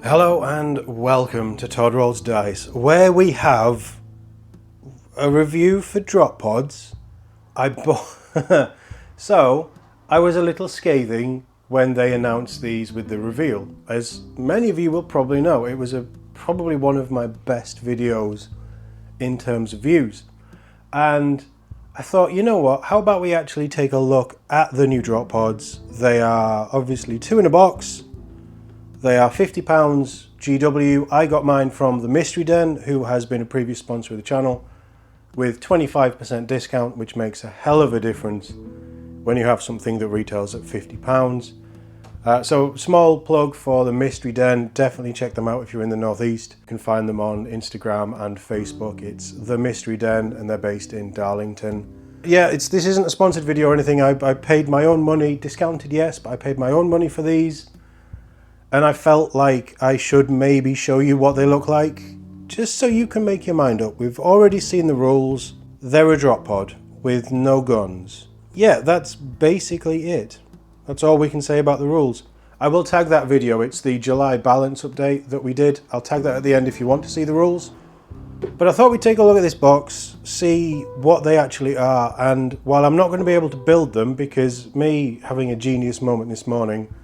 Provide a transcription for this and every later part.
Hello and welcome to Todd Rolls Dice, where we have a review for drop pods. So I was a little scathing when they announced these with the reveal. As many of you will probably know, it was probably one of my best videos in terms of views. And I thought, you know what, how about we actually take a look at the new drop pods. They are obviously 2 in a box. They are £50 GW. I got mine from the Mystery Den, who has been a previous sponsor of the channel, with 25% discount, which makes a hell of a difference when you have something that retails at £50. So small plug for the Mystery Den. Definitely check them out if you're in the Northeast. You can find them on Instagram and Facebook. It's the Mystery Den and they're based in Darlington. Yeah, this isn't a sponsored video or anything. I paid my own money, discounted yes, but I paid my own money for these. And I felt like I should maybe show you what they look like, just so you can make your mind up. We've already seen the rules. They're a drop pod with no guns. Yeah, that's basically it. That's all we can say about the rules. I will tag that video. It's the July balance update that we did. I'll tag that at the end if you want to see the rules. But I thought we'd take a look at this box, see what they actually are, and while I'm not going to be able to build them, because me having a genius moment this morning,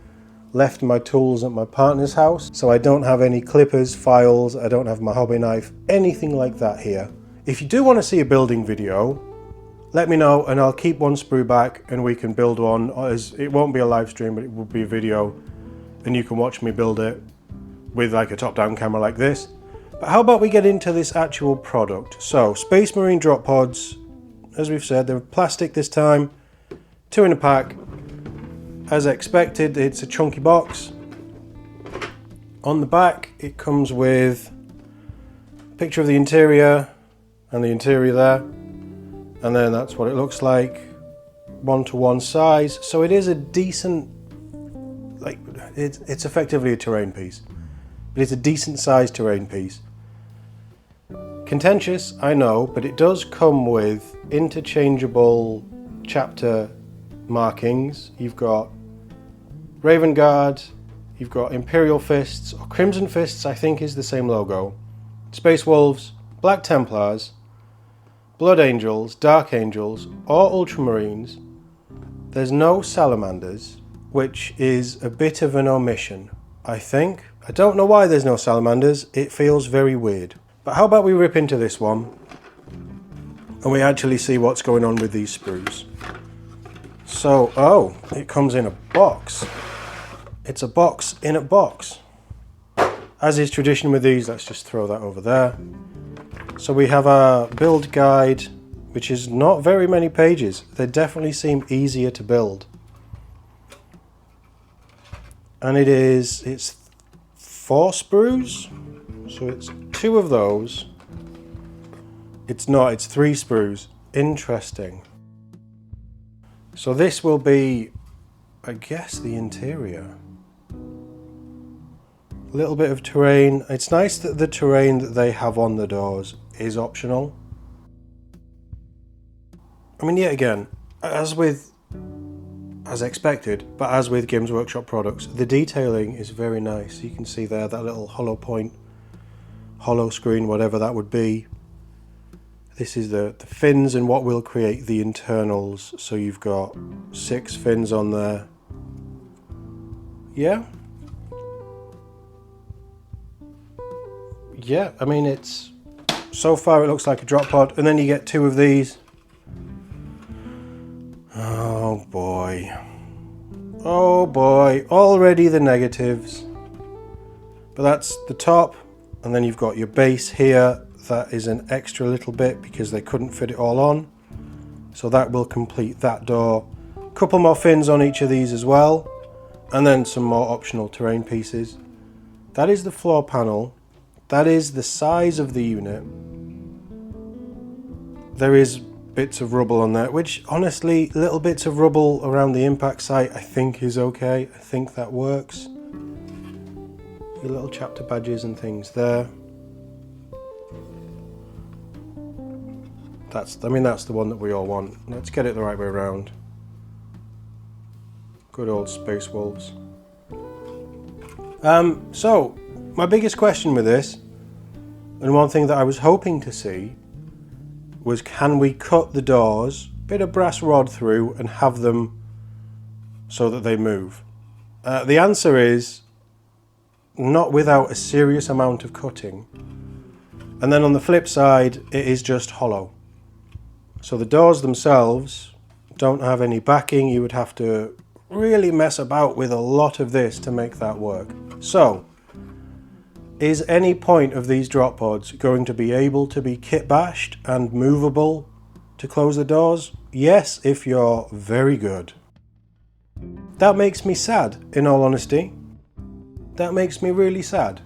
left my tools at my partner's house, so I don't have any clippers, files, I don't have my hobby knife, anything like that here. If you do want to see a building video, let me know and I'll keep one sprue back and we can build one. As it won't be a live stream, but it will be a video and you can watch me build it with like a top-down camera like this. But how about we get into this actual product? So, Space Marine drop pods, as we've said, they're plastic this time, 2 in a pack. As expected, it's a chunky box. On the back, it comes with a picture of the interior and the interior there. And then that's what it looks like, 1-to-1 size. So it is a decent, like, it's effectively a terrain piece. But it's a decent sized terrain piece. Contentious, I know, but it does come with interchangeable chapter markings. You've got Raven Guard, you've got Imperial Fists, or Crimson Fists I think is the same logo, Space Wolves, Black Templars, Blood Angels, Dark Angels, or Ultramarines. There's no Salamanders, which is a bit of an omission, I think. I don't know why there's no Salamanders, it feels very weird. But how about we rip into this one and we actually see what's going on with these sprues. So, oh, it comes in a box. It's a box in a box. As is tradition with these, let's just throw that over there. So we have a build guide, which is not very many pages. They definitely seem easier to build. And it's 4 sprues. So it's 2 of those. It's not, it's 3 sprues. Interesting. So this will be, I guess, the interior. A little bit of terrain. It's nice that the terrain that they have on the doors is optional. I mean, yet again, as expected, but as with Games Workshop products, the detailing is very nice. You can see there that little hollow point, hollow screen, whatever that would be. This is the fins and what will create the internals. So you've got 6 fins on there. Yeah. Yeah, I mean, it's, so far it looks like a drop pod, and then you get 2 of these. Oh boy. Oh boy, already the negatives. But that's the top, and then you've got your base here. That is an extra little bit because they couldn't fit it all on. So that will complete that door. A couple more fins on each of these as well. And then some more optional terrain pieces. That is the floor panel. That is the size of the unit. There is bits of rubble on there, which honestly, little bits of rubble around the impact site I think is okay. I think that works. Your little chapter badges and things there. That's the one that we all want. Let's get it the right way around. Good old Space Wolves. So My biggest question with this, and one thing that I was hoping to see, was can we cut the doors, bit of brass rod through, and have them so that they move? The answer is not without a serious amount of cutting. And then on the flip side, it is just hollow. So the doors themselves don't have any backing. You would have to really mess about with a lot of this to make that work. So, is any point of these drop pods going to be able to be kit bashed and movable to close the doors? Yes, if you're very good. That makes me sad, in all honesty. That makes me really sad.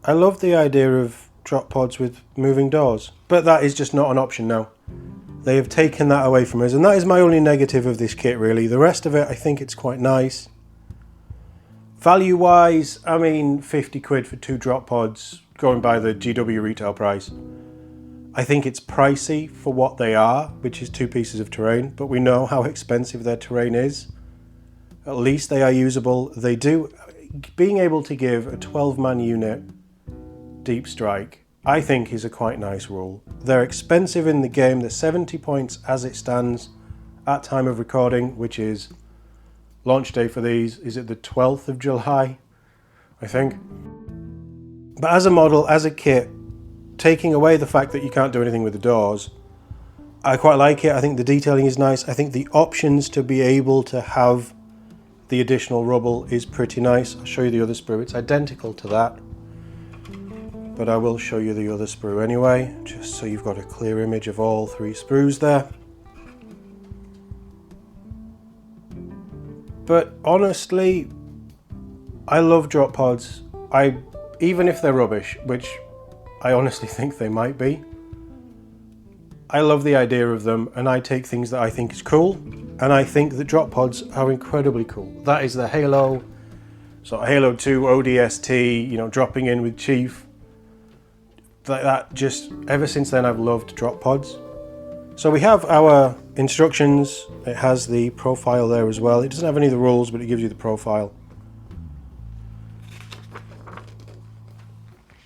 I love the idea of drop pods with moving doors, but that is just not an option now. They have taken that away from us, and that is my only negative of this kit, really. The rest of it, I think it's quite nice. Value wise, I mean, 50 quid for 2 drop pods, going by the GW retail price. I think it's pricey for what they are, which is 2 pieces of terrain, but we know how expensive their terrain is. At least they are usable. They do, being able to give a 12-man unit deep strike, I think is a quite nice rule. They're expensive in the game. They're 70 points as it stands at time of recording, which is launch day for these. Is it the 12th of July? I think. But as a model, as a kit, taking away the fact that you can't do anything with the doors, I quite like it. I think the detailing is nice. I think the options to be able to have the additional rubble is pretty nice. I'll show you the other sprue. It's identical to that, but I will show you the other sprue anyway, just so you've got a clear image of all 3 sprues there. But honestly, I love drop pods. Even if they're rubbish, which I honestly think they might be, I love the idea of them, and I take things that I think is cool, and I think that drop pods are incredibly cool. That is the Halo, so Halo 2 ODST, you know, dropping in with Chief. Like that, just ever since then I've loved drop pods. So we have our instructions. It has the profile there as well. It doesn't have any of the rules, but it gives you the profile.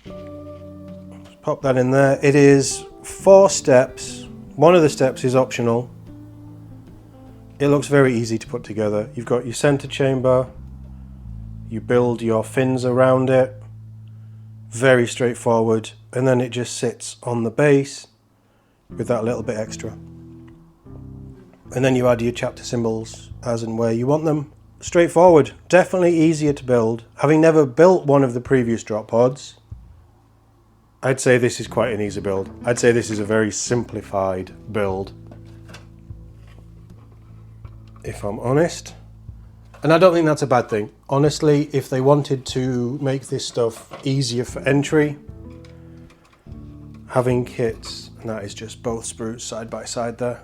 Just pop that in there. It is 4 steps. One of the steps is optional. It looks very easy to put together. You've got your center chamber. You build your fins around it. Very straightforward. And then it just sits on the base with that little bit extra. And then you add your chapter symbols as and where you want them. Straightforward. Definitely easier to build. Having never built one of the previous drop pods, I'd say this is quite an easy build. I'd say this is a very simplified build, if I'm honest. And I don't think that's a bad thing. Honestly, if they wanted to make this stuff easier for entry, having kits, and that is just both sprues side by side there,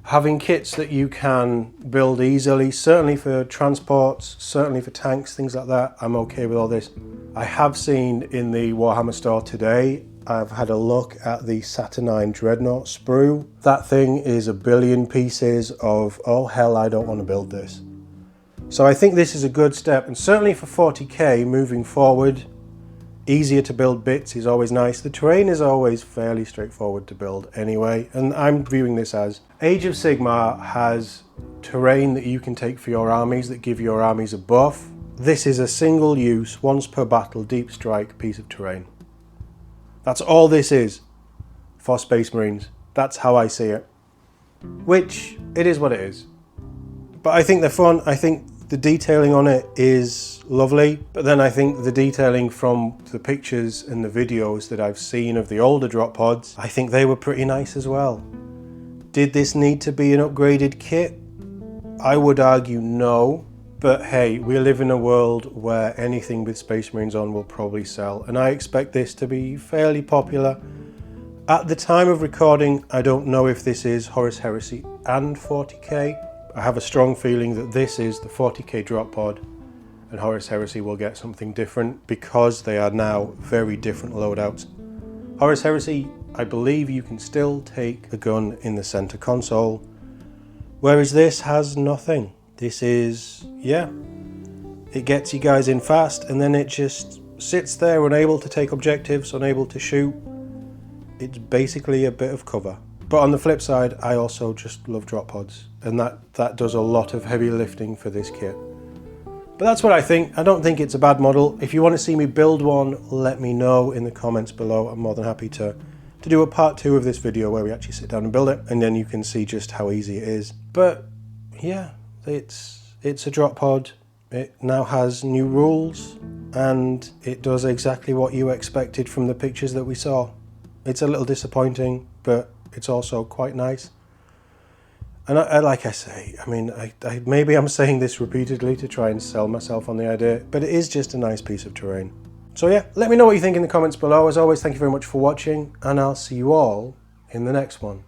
having kits that you can build easily, certainly for transports, certainly for tanks, things like that, I'm okay with all this. I have seen in the Warhammer store today, I've had a look at the Saturnine Dreadnought sprue. That thing is a billion pieces of, oh hell, I don't want to build this. So I think this is a good step, and certainly for 40k moving forward, easier to build bits is always nice. The terrain is always fairly straightforward to build anyway, and I'm viewing this as Age of Sigmar has terrain that you can take for your armies that give your armies a buff. This is a single use, once per battle, deep strike piece of terrain. That's all this is for Space Marines. That's how I see it. Which, it is what it is. But I think they're fun. I think the detailing on it is lovely. But then I think the detailing from the pictures and the videos that I've seen of the older drop pods, I think they were pretty nice as well. Did this need to be an upgraded kit? I would argue no. But hey, we live in a world where anything with Space Marines on will probably sell, and I expect this to be fairly popular. At the time of recording, I don't know if this is Horus Heresy and 40k. I have a strong feeling that this is the 40k drop pod, and Horus Heresy will get something different because they are now very different loadouts. Horus Heresy, I believe you can still take a gun in the center console, whereas this has nothing. This is, yeah, it gets you guys in fast, and then it just sits there unable to take objectives, unable to shoot. It's basically a bit of cover. But on the flip side, I also just love drop pods, and that does a lot of heavy lifting for this kit. But that's what I think. I don't think it's a bad model. If you want to see me build one, let me know in the comments below. I'm more than happy to do a part 2 of this video where we actually sit down and build it, and then you can see just how easy it is. But yeah, it's a drop pod. It now has new rules, and it does exactly what you expected from the pictures that we saw. It's a little disappointing, but it's also quite nice. And like I say, I mean, maybe I'm saying this repeatedly to try and sell myself on the idea, but it is just a nice piece of terrain. So yeah, let me know what you think in the comments below. As always, thank you very much for watching, and I'll see you all in the next one.